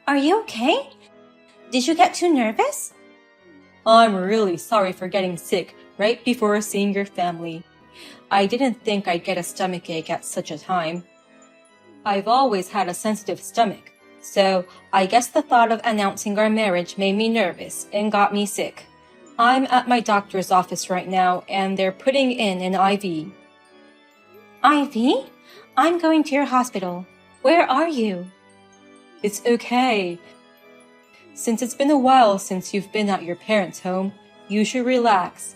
Are you okay? Did you get too nervous? I'm really sorry for getting sick right before seeing your family. I didn't think I'd get a stomachache at such a time. I've always had a sensitive stomach, so I guess the thought of announcing our marriage made me nervous and got me sick. I'm at my doctor's office right now, and they're putting in an IV. IV? I'm going to your hospital. Where are you? It's okay. Since it's been a while since you've been at your parents' home, you should relax.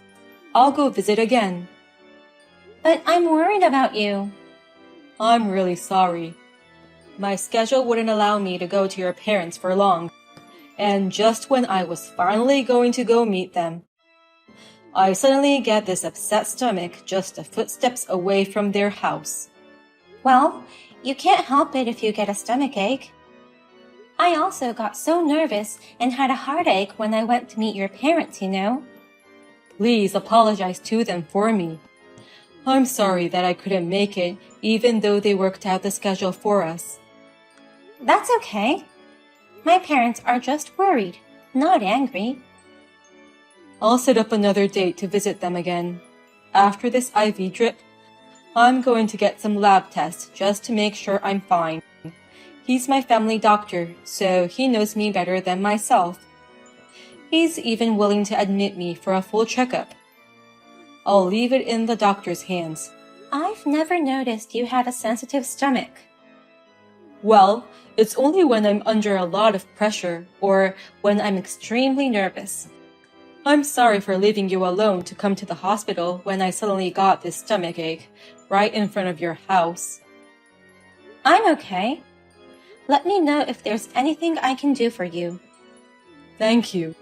I'll go visit again. But I'm worried about you. I'm really sorry. My schedule wouldn't allow me to go to your parents for long, and just when I was finally going to go meet them, I suddenly get this upset stomach just a footsteps away from their house. Well, you can't help it if you get a stomachache. I also got so nervous and had a heartache when I went to meet your parents, you know. Please apologize to them for me. I'm sorry that I couldn't make it, even though they worked out the schedule for us. That's okay. My parents are just worried, not angry. I'll set up another date to visit them again. After this IV drip, I'm going to get some lab tests just to make sure I'm fine. He's my family doctor, so he knows me better than myself. He's even willing to admit me for a full checkup. I'll leave it in the doctor's hands. I've never noticed you had a sensitive stomach. Well, it's only when I'm under a lot of pressure or when I'm extremely nervous. I'm sorry for leaving you alone to come to the hospital when I suddenly got this stomachache right in front of your house. I'm okay. Let me know if there's anything I can do for you. Thank you.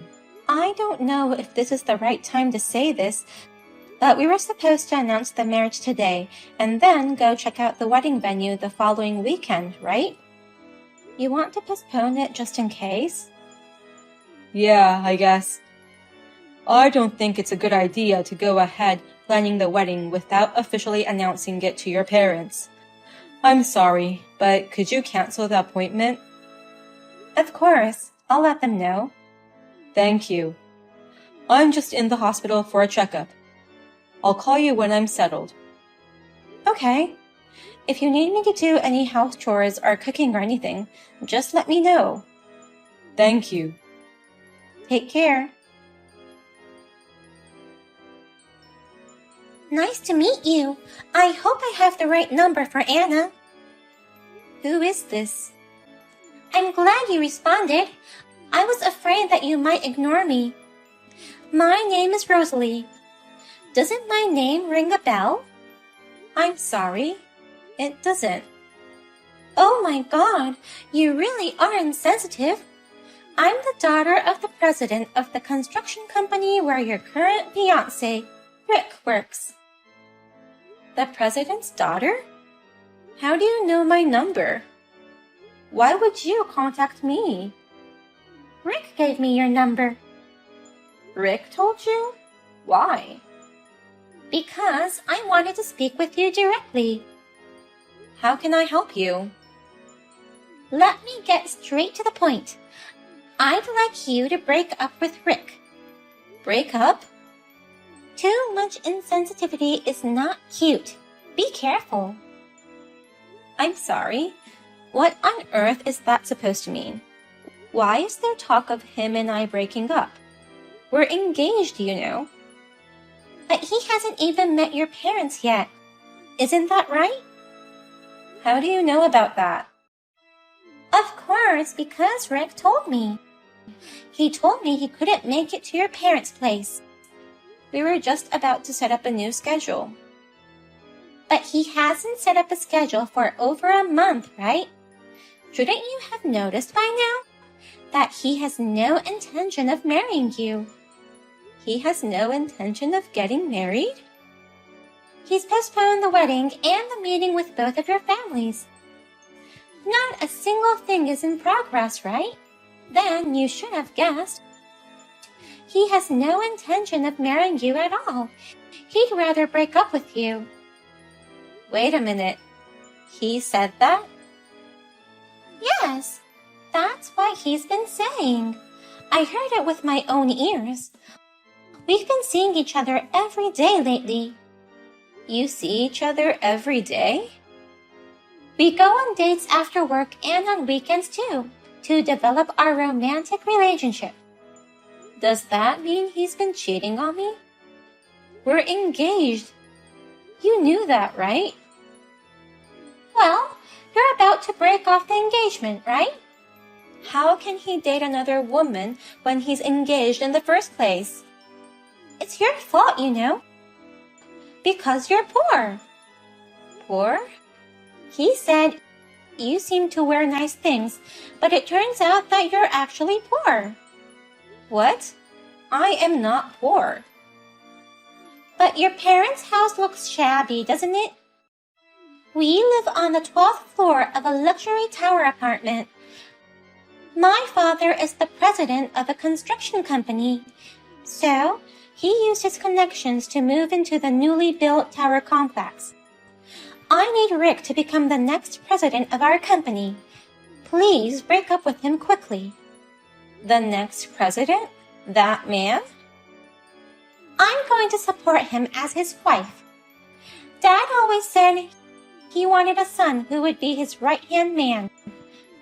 I don't know if this is the right time to say this, but we were supposed to announce the marriage today and then go check out the wedding venue the following weekend, right? You want to postpone it just in case? Yeah, I guess. I don't think it's a good idea to go ahead planning the wedding without officially announcing it to your parents. I'm sorry, but could you cancel the appointment? Of course. I'll let them know. Thank you. I'm just in the hospital for a checkup. I'll call you when I'm settled. Okay. If you need me to do any house chores or cooking or anything, just let me know. Thank you. Take care. Nice to meet you. I hope I have the right number for Anna. Who is this? I'm glad you responded. I was afraid that you might ignore me. My name is Rosalie. Doesn't my name ring a bell? I'm sorry. It doesn't. Oh my God, you really are insensitive. I'm the daughter of the president of the construction company where your current fiancé, Rick, works. The president's daughter? How do you know my number? Why would you contact me? Rick gave me your number. Rick told you? Why? Because I wanted to speak with you directly. How can I help you? Let me get straight to the point. I'd like you to break up with Rick. Break up? Too much insensitivity is not cute. Be careful. I'm sorry. What on earth is that supposed to mean? Why is there talk of him and I breaking up? We're engaged, you know. But he hasn't even met your parents yet. Isn't that right? How do you know about that? Of course, because Rick told me. He told me he couldn't make it to your parents' place. We were just about to set up a new schedule. But he hasn't set up a schedule for over a month, right? Shouldn't you have noticed by now that he has no intention of marrying you? He has no intention of getting married? He's postponed the wedding and the meeting with both of your families. Not a single thing is in progress, right? Then you should have guessed. He has no intention of marrying you at all. He'd rather break up with you. Wait a minute. He said that? Yes. That's what he's been saying. I heard it with my own ears. We've been seeing each other every day lately. You see each other every day? We go on dates after work and on weekends too, to develop our romantic relationship. Does that mean he's been cheating on me? We're engaged. You knew that, right? Well, you're about to break off the engagement, right? How can he date another woman when he's engaged in the first place? It's your fault, you know. Because you're poor. Poor? He said, you seem to wear nice things, but it turns out that you're actually poor. What? I am not poor. But your parents' house looks shabby, doesn't it? We live on the 12th floor of a luxury tower apartment. My father is the president of a construction company, so he used his connections to move into the newly built tower complex. I need Rick to become the next president of our company. Please break up with him quickly. The next president? That man? I'm going to support him as his wife. Dad always said he wanted a son who would be his right-hand man.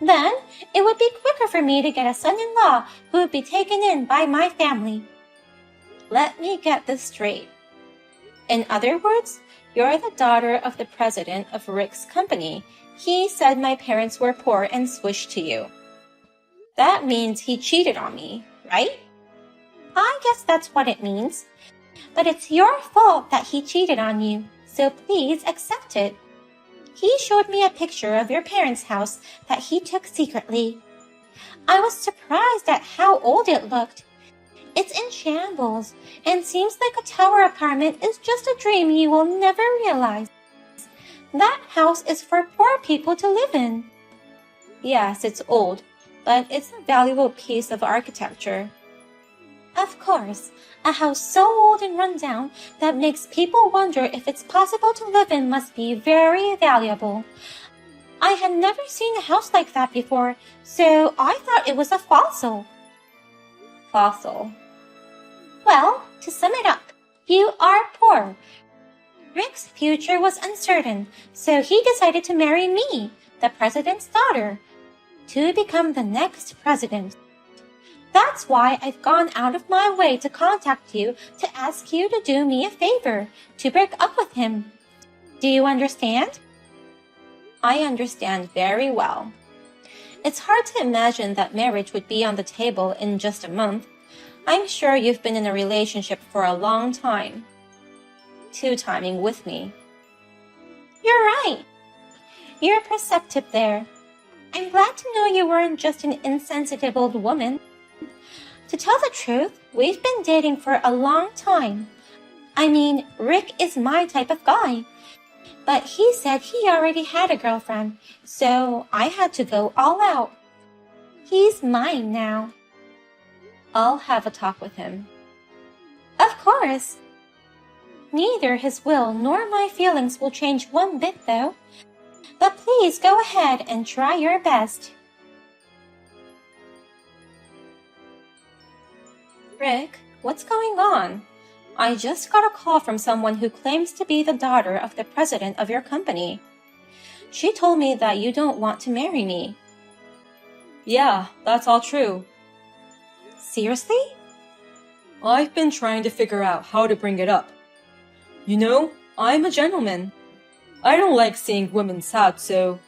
Then it would be quicker for me to get a son-in-law who would be taken in by my family. Let me get this straight. In other words, you're the daughter of the president of Rick's company. He said my parents were poor and switched to you. That means he cheated on me, right? I guess that's what it means. But it's your fault that he cheated on you, so please accept it. He showed me a picture of your parents' house that he took secretly. I was surprised at how old it looked. It's in shambles and seems like a tower apartment is just a dream you will never realize. That house is for poor people to live in. Yes, it's old, but it's a valuable piece of architecture. Of course, a house so old and run down that makes people wonder if it's possible to live in must be very valuable. I had never seen a house like that before, so I thought it was a fossil. Fossil? Well, to sum it up, you are poor. Rick's future was uncertain, so he decided to marry me, the president's daughter, to become the next president. That's why I've gone out of my way to contact you to ask you to do me a favor, to break up with him. Do you understand? I understand very well. It's hard to imagine that marriage would be on the table in just a month. I'm sure you've been in a relationship for a long time. Two-timing with me. You're right. You're perceptive there. I'm glad to know you weren't just an insensitive old woman. To tell the truth, we've been dating for a long time. I mean, Rick is my type of guy. But he said he already had a girlfriend, so I had to go all out. He's mine now. I'll have a talk with him. Of course. Neither his will nor my feelings will change one bit, though. But please go ahead and try your best. Rick, what's going on? I just got a call from someone who claims to be the daughter of the president of your company. She told me that you don't want to marry me. Yeah, that's all true. Seriously? I've been trying to figure out how to bring it up. You know, I'm a gentleman. I don't like seeing women sad, so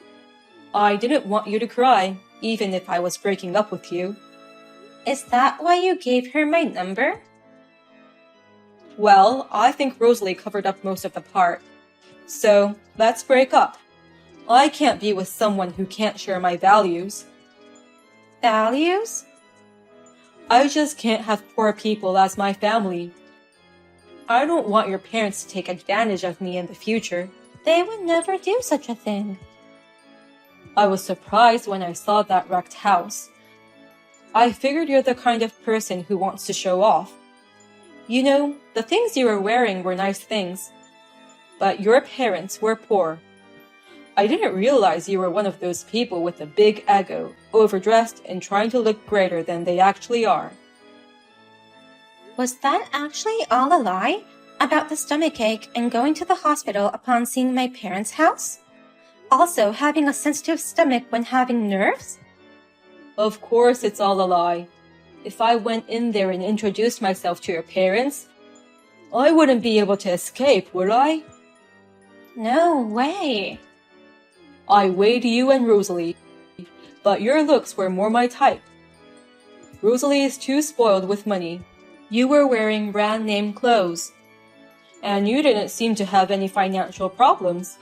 I didn't want you to cry, even if I was breaking up with you. Is that why you gave her my number? Well, I think Rosalie covered up most of the part. So, let's break up. I can't be with someone who can't share my values. Values? I just can't have poor people as my family. I don't want your parents to take advantage of me in the future. They would never do such a thing. I was surprised when I saw that wrecked house. I figured you're the kind of person who wants to show off. You know, the things you were wearing were nice things. But your parents were poor. I didn't realize you were one of those people with a big ego, overdressed and trying to look greater than they actually are. Was that actually all a lie? About the stomachache and going to the hospital upon seeing my parents' house? Also, having a sensitive stomach when having nerves? Of course it's all a lie. If I went in there and introduced myself to your parents, I wouldn't be able to escape, would I? No way. I weighed you and Rosalie, but your looks were more my type. Rosalie is too spoiled with money. You were wearing brand name clothes. And you didn't seem to have any financial problems.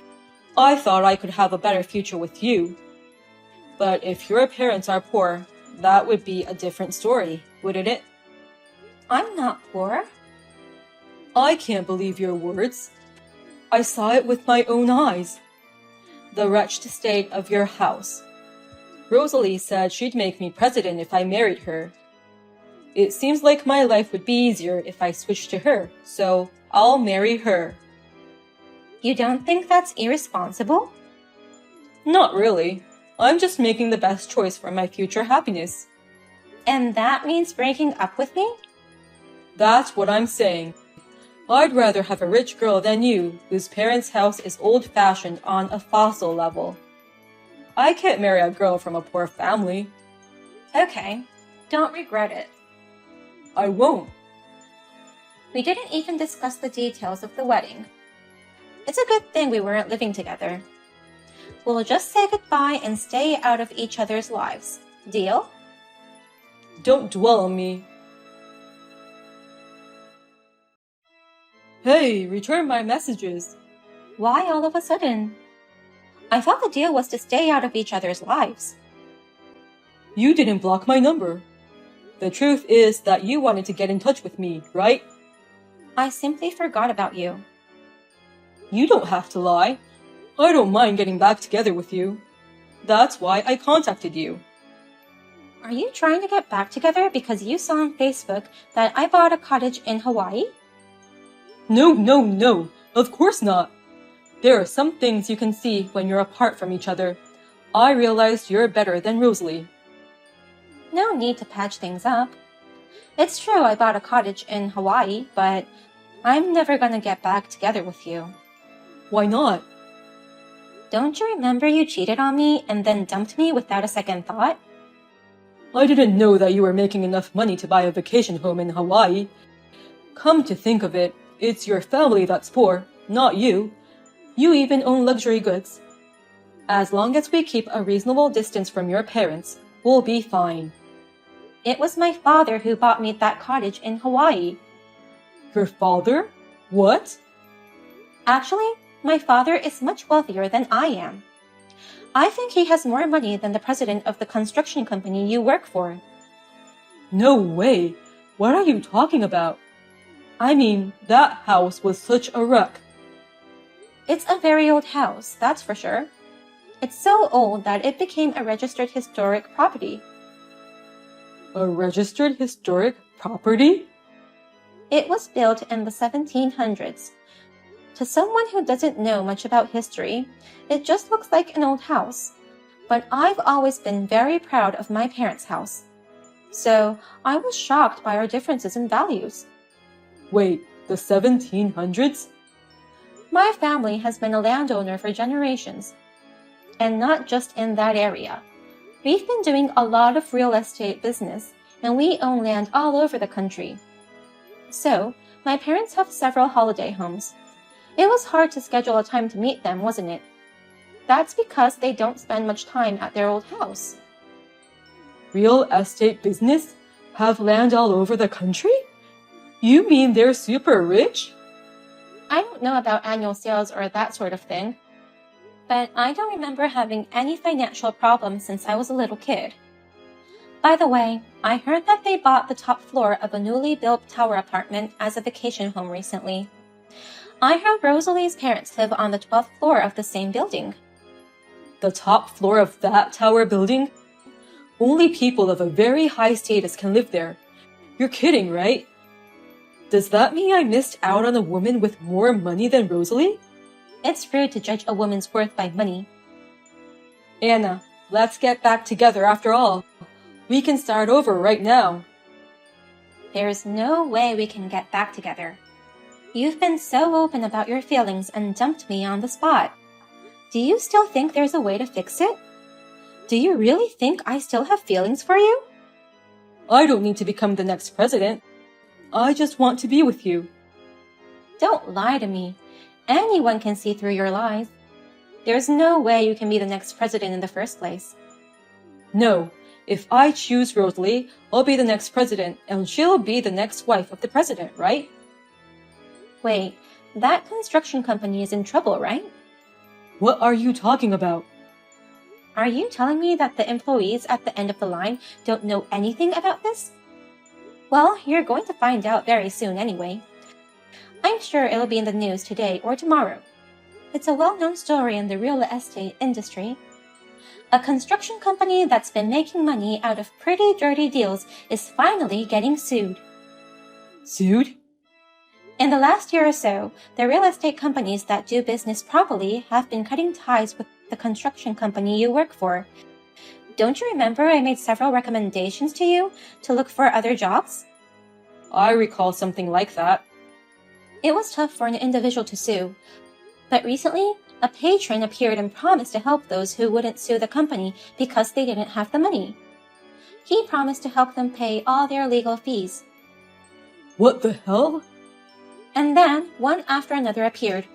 I thought I could have a better future with you. But if your parents are poor, that would be a different story, wouldn't it? I'm not poor. I can't believe your words. I saw it with my own eyes. The wretched state of your house. Rosalie said she'd make me president if I married her. It seems like my life would be easier if I switched to her, so I'll marry her. You don't think that's irresponsible? Not really. I'm just making the best choice for my future happiness. And that means breaking up with me? That's what I'm saying. I'd rather have a rich girl than you, whose parents' house is old-fashioned on a fossil level. I can't marry a girl from a poor family. Okay, don't regret it. I won't. We didn't even discuss the details of the wedding. It's a good thing we weren't living together. We'll just say goodbye and stay out of each other's lives. Deal? Don't dwell on me. Hey, return my messages. Why all of a sudden? I thought the deal was to stay out of each other's lives. You didn't block my number. The truth is that you wanted to get in touch with me, right? I simply forgot about you. You don't have to lie. I don't mind getting back together with you. That's why I contacted you. Are you trying to get back together because you saw on Facebook that I bought a cottage in Hawaii? No. Of course not. There are some things you can see when you're apart from each other. I realized you're better than Rosalie. No need to patch things up. It's true I bought a cottage in Hawaii, but I'm never gonna get back together with you. Why not? Don't you remember you cheated on me and then dumped me without a second thought? I didn't know that you were making enough money to buy a vacation home in Hawaii. Come to think of it, it's your family that's poor, not you. You even own luxury goods. As long as we keep a reasonable distance from your parents, we'll be fine. It was my father who bought me that cottage in Hawaii. Your father? What? Actually, my father is much wealthier than I am. I think he has more money than the president of the construction company you work for. No way. What are you talking about? I mean, that house was such a wreck. It's a very old house, that's for sure. It's so old that it became a registered historic property. A registered historic property? It was built in the 1700s. To someone who doesn't know much about history, it just looks like an old house. But I've always been very proud of my parents' house. So I was shocked by our differences in values. Wait, the 1700s? My family has been a landowner for generations. And not just in that area. We've been doing a lot of real estate business, and we own land all over the country. So, my parents have several holiday homes. It was hard to schedule a time to meet them, wasn't it? That's because they don't spend much time at their old house. Real estate business? Have land all over the country? You mean they're super rich? I don't know about annual sales or that sort of thing, but I don't remember having any financial problems since I was a little kid. By the way, I heard that they bought the top floor of a newly built tower apartment as a vacation home recently. I heard Rosalie's parents live on the 12th floor of the same building. The top floor of that tower building? Only people of a very high status can live there. You're kidding, right? Does that mean I missed out on a woman with more money than Rosalie? It's rude to judge a woman's worth by money. Anna, let's get back together after all. We can start over right now. There's no way we can get back together. You've been so open about your feelings and dumped me on the spot. Do you still think there's a way to fix it? Do you really think I still have feelings for you? I don't need to become the next president. I just want to be with you. Don't lie to me. Anyone can see through your lies. There's no way you can be the next president in the first place. No, if I choose Rosalie, I'll be the next president, and she'll be the next wife of the president, right? Wait, that construction company is in trouble, right? What are you talking about? Are you telling me that the employees at the end of the line don't know anything about this? Well, you're going to find out very soon anyway. I'm sure it'll be in the news today or tomorrow. It's a well-known story in the real estate industry. A construction company that's been making money out of pretty dirty deals is finally getting sued. Sued? In the last year or so, the real estate companies that do business properly have been cutting ties with the construction company you work for. Don't you remember I made several recommendations to you to look for other jobs? I recall something like that. It was tough for an individual to sue, but recently, a patron appeared and promised to help those who wouldn't sue the company because they didn't have the money. He promised to help them pay all their legal fees. What the hell? And then, one after another appeared,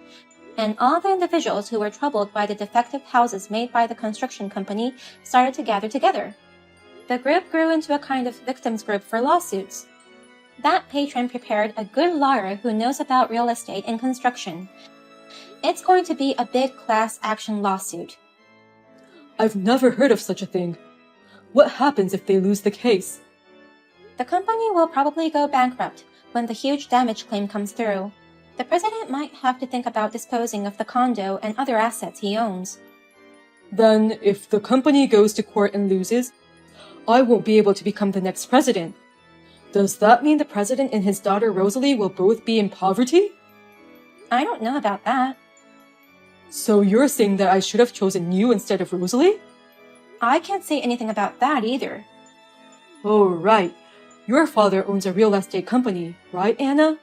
and all the individuals who were troubled by the defective houses made by the construction company started to gather together. The group grew into a kind of victims group for lawsuits. That patron prepared a good lawyer who knows about real estate and construction. It's going to be a big class action lawsuit. I've never heard of such a thing. What happens if they lose the case? The company will probably go bankrupt when the huge damage claim comes through. The president might have to think about disposing of the condo and other assets he owns. Then, if the company goes to court and loses, I won't be able to become the next president. Does that mean the president and his daughter Rosalie will both be in poverty? I don't know about that. So you're saying that I should have chosen you instead of Rosalie? I can't say anything about that either. Oh, right. Your father owns a real estate company, right, Anna?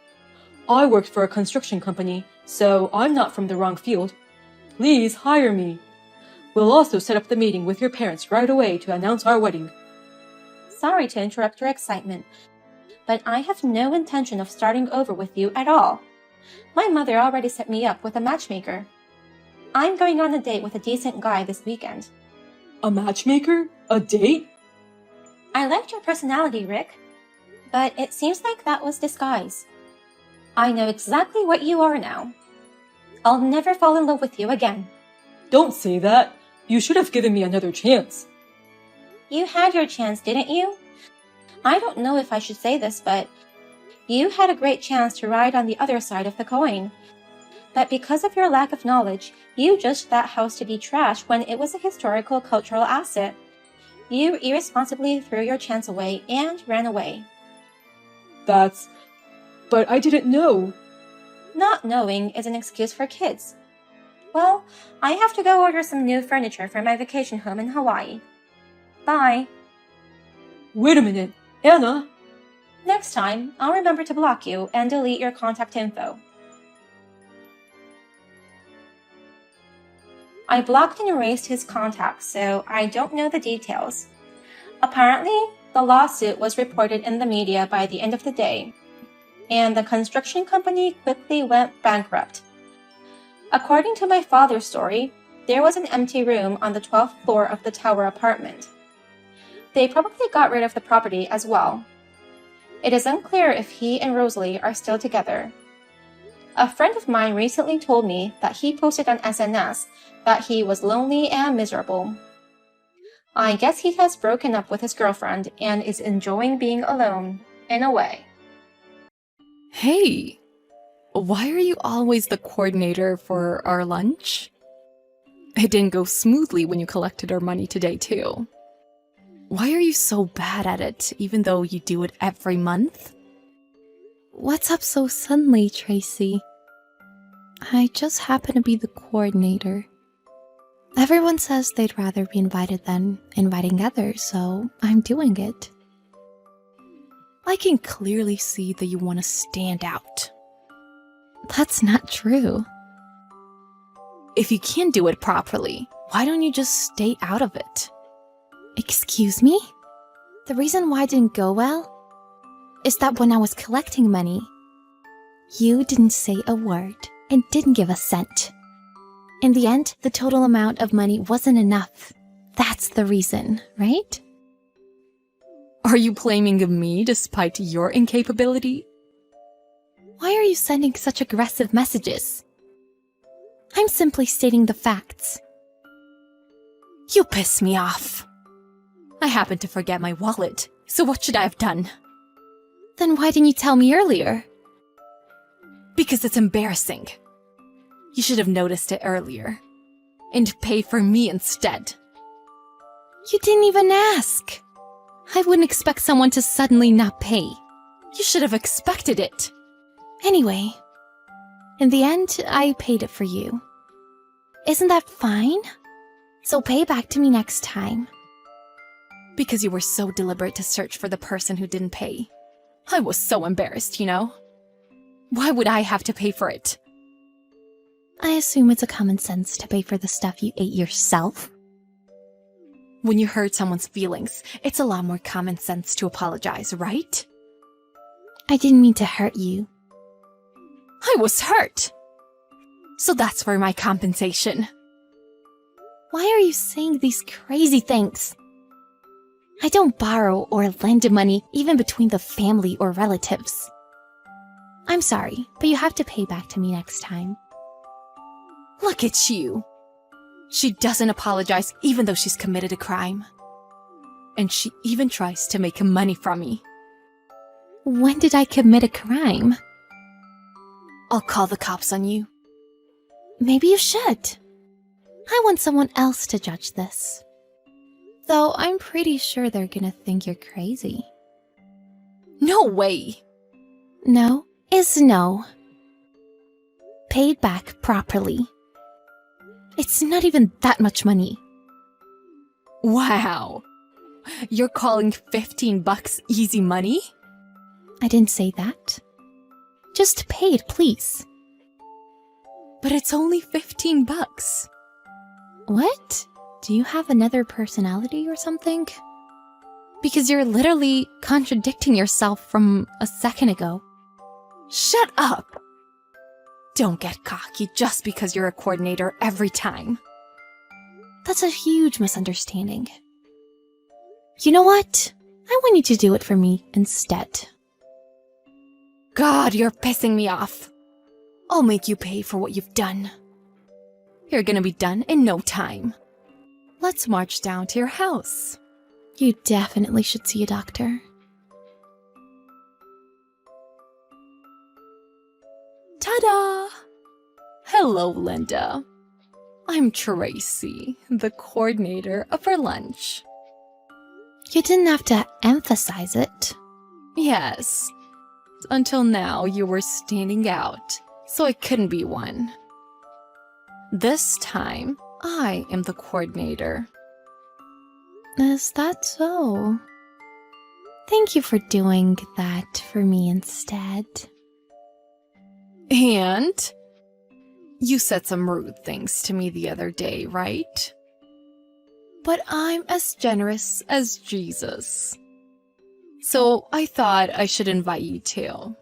I worked for a construction company, so I'm not from the wrong field. Please hire me. We'll also set up the meeting with your parents right away to announce our wedding. Sorry to interrupt your excitement, but I have no intention of starting over with you at all. My mother already set me up with a matchmaker. I'm going on a date with a decent guy this weekend. A matchmaker? A date? I liked your personality, Rick, but it seems like that was disguise. I know exactly what you are now. I'll never fall in love with you again. Don't say that. You should have given me another chance. You had your chance, didn't you? I don't know if I should say this, but you had a great chance to ride on the other side of the coin. But because of your lack of knowledge, you judged that house to be trash when it was a historical cultural asset. You irresponsibly threw your chance away and ran away. But I didn't know. Not knowing is an excuse for kids. Well, I have to go order some new furniture for my vacation home in Hawaii. Bye. Wait a minute, Anna. Next time, I'll remember to block you and delete your contact info. I blocked and erased his contacts, so I don't know the details. Apparently, the lawsuit was reported in the media by the end of the day, and the construction company quickly went bankrupt. According to my father's story, there was an empty room on the 12th floor of the tower apartment. They probably got rid of the property as well. It is unclear if he and Rosalie are still together. A friend of mine recently told me that he posted on SNS that he was lonely and miserable. I guess he has broken up with his girlfriend and is enjoying being alone, in a way. Hey, why are you always the coordinator for our lunch? It didn't go smoothly when you collected our money today, too. Why are you so bad at it, even though you do it every month? What's up so suddenly, Tracy? I just happen to be the coordinator. Everyone says they'd rather be invited than inviting others, so I'm doing it. I can clearly see that you want to stand out. That's not true. If you can't do it properly, why don't you just stay out of it? Excuse me? The reason why it didn't go well is that when I was collecting money, you didn't say a word and didn't give a cent. In the end, the total amount of money wasn't enough. That's the reason, right? Are you blaming me despite your incapability? Why are you sending such aggressive messages? I'm simply stating the facts. You piss me off. I happened to forget my wallet, so what should I have done? Then why didn't you tell me earlier? Because it's embarrassing. You should have noticed it earlier. And pay for me instead. You didn't even ask. I wouldn't expect someone to suddenly not pay. You should have expected it. Anyway, in the end, I paid it for you. Isn't that fine? So pay back to me next time. Because you were so deliberate to search for the person who didn't pay. I was so embarrassed, you know? Why would I have to pay for it? I assume it's a common sense to pay for the stuff you ate yourself. When you hurt someone's feelings, it's a lot more common sense to apologize, right? I didn't mean to hurt you. I was hurt. So that's for my compensation. Why are you saying these crazy things? I don't borrow or lend money even between the family or relatives. I'm sorry, but you have to pay back to me next time. Look at you. She doesn't apologize even though she's committed a crime. And she even tries to make money from me. When did I commit a crime? I'll call the cops on you. Maybe you should. I want someone else to judge this. Though I'm pretty sure they're gonna think you're crazy. No way! No is no. Paid back properly. It's not even that much money. Wow! You're calling $15 easy money? I didn't say that. Just pay it, please. But it's only $15. What? Do you have another personality or something? Because you're literally contradicting yourself from a second ago. Shut up! Don't get cocky just because you're a coordinator every time. That's a huge misunderstanding. You know what? I want you to do it for me instead. God, you're pissing me off. I'll make you pay for what you've done. You're gonna be done in no time. Let's march down to your house. You definitely should see a doctor. Ta-da! Hello, Linda. I'm Tracy, the coordinator of our lunch. You didn't have to emphasize it. Yes. Until now, you were standing out, so I couldn't be one. This time, I am the coordinator. Is that so? Thank you for doing that for me instead. And you said some rude things to me the other day, right? But I'm as generous as Jesus. So I thought I should invite you too.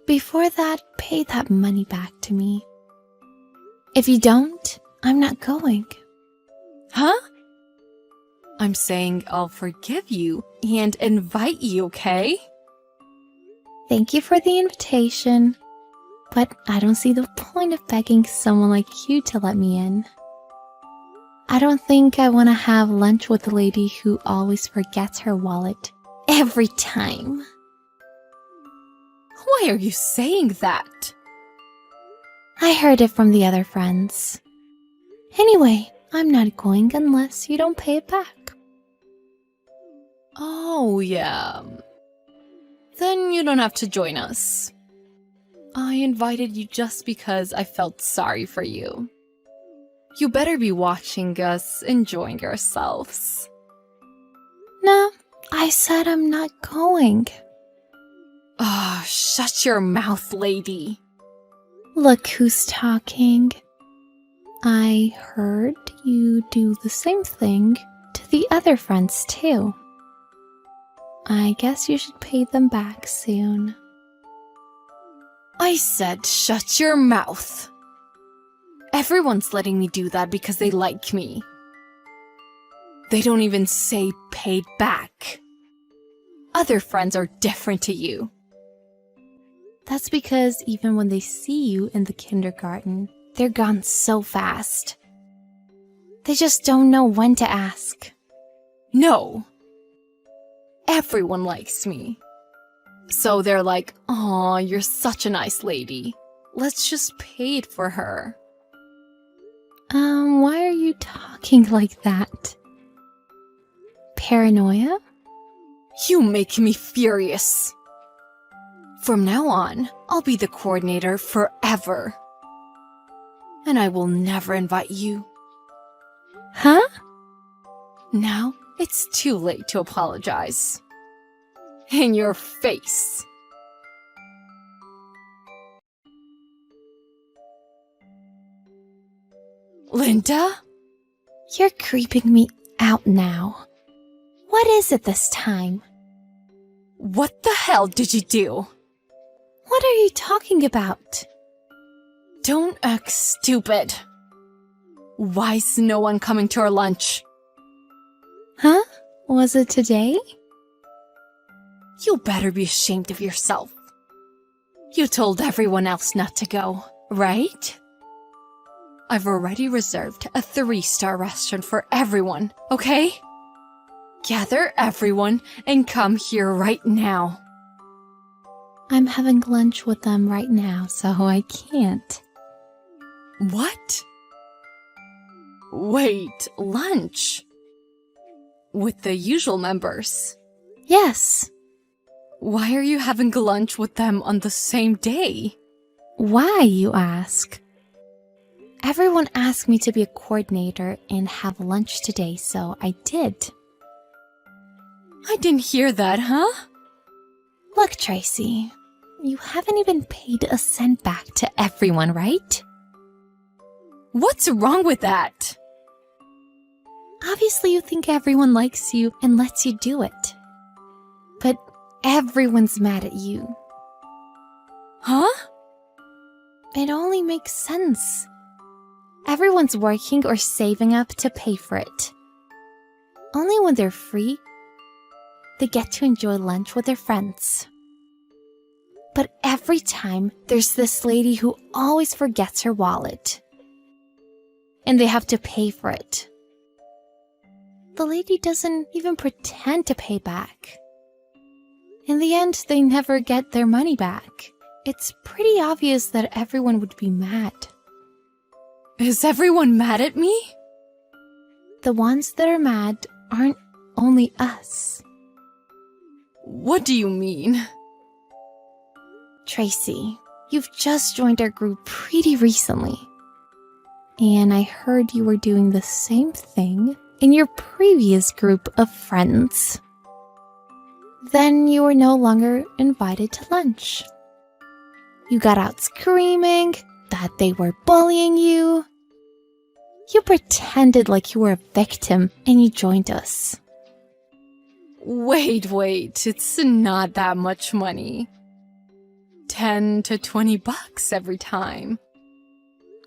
Before that, pay that money back to me. If you don't, I'm not going. Huh? I'm saying I'll forgive you and invite you, okay? Thank you for the invitation, but I don't see the point of begging someone like you to let me in. I don't think I want to have lunch with a lady who always forgets her wallet every time. Why are you saying that? I heard it from the other friends. Anyway, I'm not going unless you don't pay it back. Oh, yeah. Then you don't have to join us. I invited you just because I felt sorry for you. You better be watching us, enjoying yourselves. No, I said I'm not going. Oh, shut your mouth, lady. Look who's talking. I heard you do the same thing to the other friends too. I guess you should pay them back soon. I said shut your mouth. Everyone's letting me do that because they like me. They don't even say paid back. Other friends are different to you. That's because even when they see you in the kindergarten, they're gone so fast. They just don't know when to ask. No. Everyone likes me. So they're like, "Aw, you're such a nice lady. Let's just pay it for her." Why are you talking like that? Paranoia? You make me furious. From now on, I'll be the coordinator forever. And I will never invite you. Huh? Now, it's too late to apologize. In your face. Linda? You're creeping me out now. What is it this time? What the hell did you do? What are you talking about? Don't act stupid. Why is no one coming to our lunch? Huh? Was it today? You better be ashamed of yourself. You told everyone else not to go, right? I've already reserved a 3-star restaurant for everyone, okay? Gather everyone and come here right now. I'm having lunch with them right now, so I can't. What? Wait, lunch? With the usual members? Yes. Why are you having lunch with them on the same day? Why, you ask? Everyone asked me to be a coordinator and have lunch today, so I did. I didn't hear that, huh? Look, Tracy, you haven't even paid a cent back to everyone, right? What's wrong with that? Obviously, you think everyone likes you and lets you do it. But everyone's mad at you. Huh? It only makes sense. Everyone's working or saving up to pay for it. Only when they're free, they get to enjoy lunch with their friends. But every time, there's this lady who always forgets her wallet. And they have to pay for it. The lady doesn't even pretend to pay back. In the end, they never get their money back. It's pretty obvious that everyone would be mad. Is everyone mad at me? The ones that are mad aren't only us. What do you mean? Tracy, you've just joined our group pretty recently. And I heard you were doing the same thing in your previous group of friends. Then you were no longer invited to lunch. You got out screaming that they were bullying you. You pretended like you were a victim and you joined us. Wait, it's not that much money. 10 to 20 bucks every time.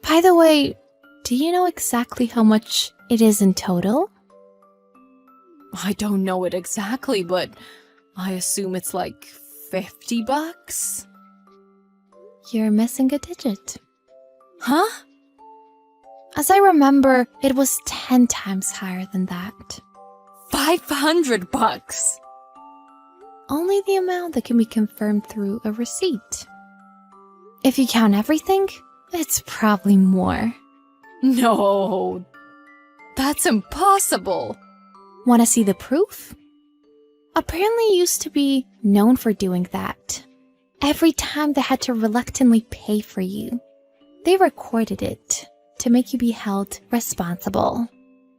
By the way, do you know exactly how much it is in total? I don't know it exactly, but I assume it's like 50 bucks. You're missing a digit. Huh? As I remember, it was 10 times higher than that. 500 bucks. Only the amount that can be confirmed through a receipt. If you count everything, it's probably more. No, that's impossible. Want to see the proof? Apparently you used to be known for doing that. Every time they had to reluctantly pay for you, they recorded it. to make you be held responsible.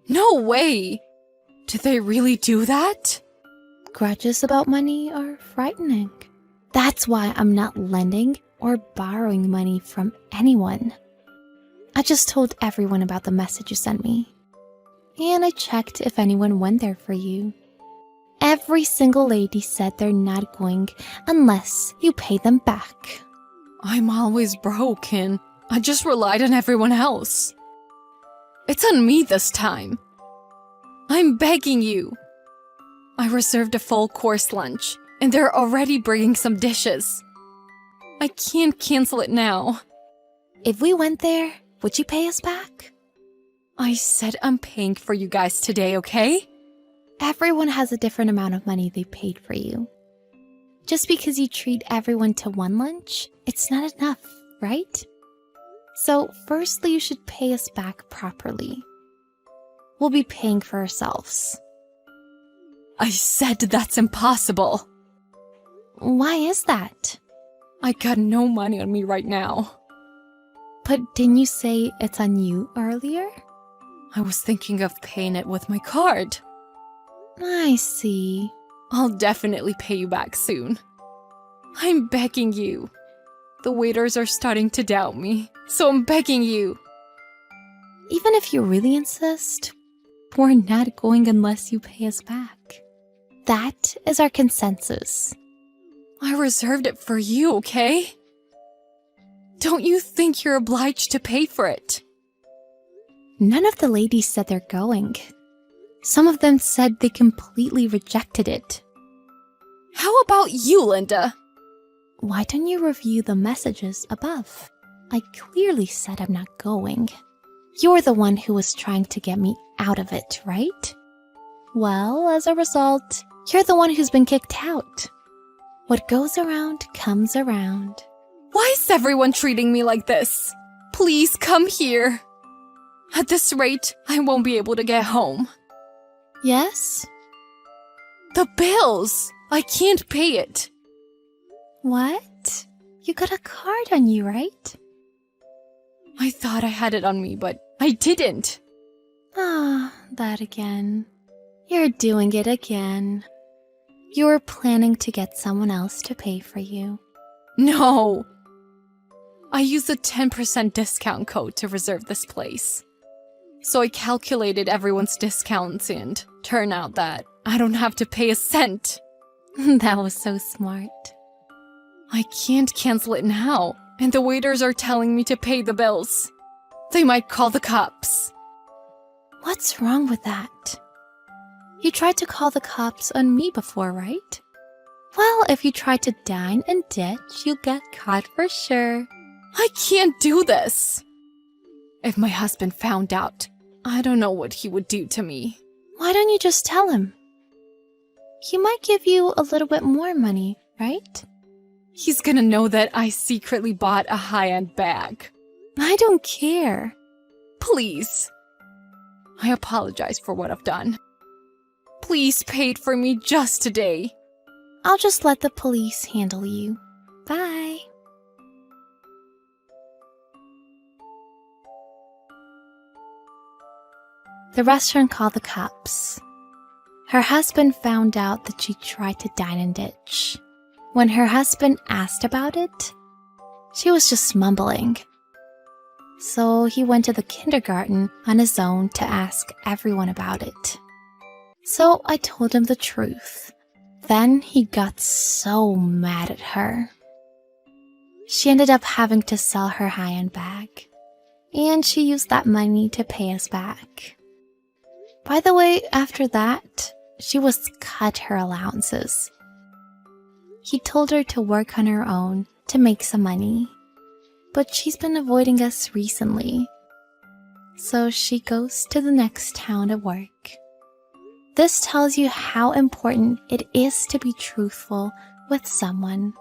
No way! Did they really do that? Grudges about money are frightening. That's why I'm not lending or borrowing money from anyone. I just told everyone about the message you sent me. And I checked if anyone went there for you. Every single lady said they're not going unless you pay them back. I'm always broken. I just relied on everyone else. It's on me this time. I'm begging you. I reserved a full course lunch, and they're already bringing some dishes. I can't cancel it now. If we went there, would you pay us back? I said I'm paying for you guys today, okay? Everyone has a different amount of money they paid for you. Just because you treat everyone to one lunch, it's not enough, right? So firstly, you should pay us back properly. We'll be paying for ourselves. I said that's impossible. Why is that? I got no money on me right now. But didn't you say it's on you earlier? I was thinking of paying it with my card. I see. I'll definitely pay you back soon. I'm begging you. The waiters are starting to doubt me, so I'm begging you. Even if you really insist, we're not going unless you pay us back. That is our consensus. I reserved it for you, okay? Don't you think you're obliged to pay for it? None of the ladies said they're going. Some of them said they completely rejected it. How about you, Linda? Why don't you review the messages above? I clearly said I'm not going. You're the one who was trying to get me out of it, right? Well, as a result, you're the one who's been kicked out. What goes around comes around. Why is everyone treating me like this? Please come here. At this rate, I won't be able to get home. Yes? The bills! I can't pay it. What? You got a card on you, right? I thought I had it on me, but I didn't. Ah, that again. You're doing it again. You're planning to get someone else to pay for you. No! I used a 10% discount code to reserve this place. So I calculated everyone's discounts and turned out that I don't have to pay a cent. That was so smart. I can't cancel it now, and the waiters are telling me to pay the bills. They might call the cops. What's wrong with that? You tried to call the cops on me before, right? Well, if you try to dine and ditch, you'll get caught for sure. I can't do this. If my husband found out, I don't know what he would do to me. Why don't you just tell him? He might give you a little bit more money, right? He's gonna know that I secretly bought a high-end bag. I don't care. Please. I apologize for what I've done. Please pay it for me just today. I'll just let the police handle you. Bye. The restaurant called the cops. Her husband found out that she tried to dine and ditch. When her husband asked about it, she was just mumbling. So he went to the kindergarten on his own to ask everyone about it. So I told him the truth. Then he got so mad at her. She ended up having to sell her high-end bag. And she used that money to pay us back. By the way, after that, she was cut her allowances. He told her to work on her own to make some money. But she's been avoiding us recently. So she goes to the next town to work. This tells you how important it is to be truthful with someone.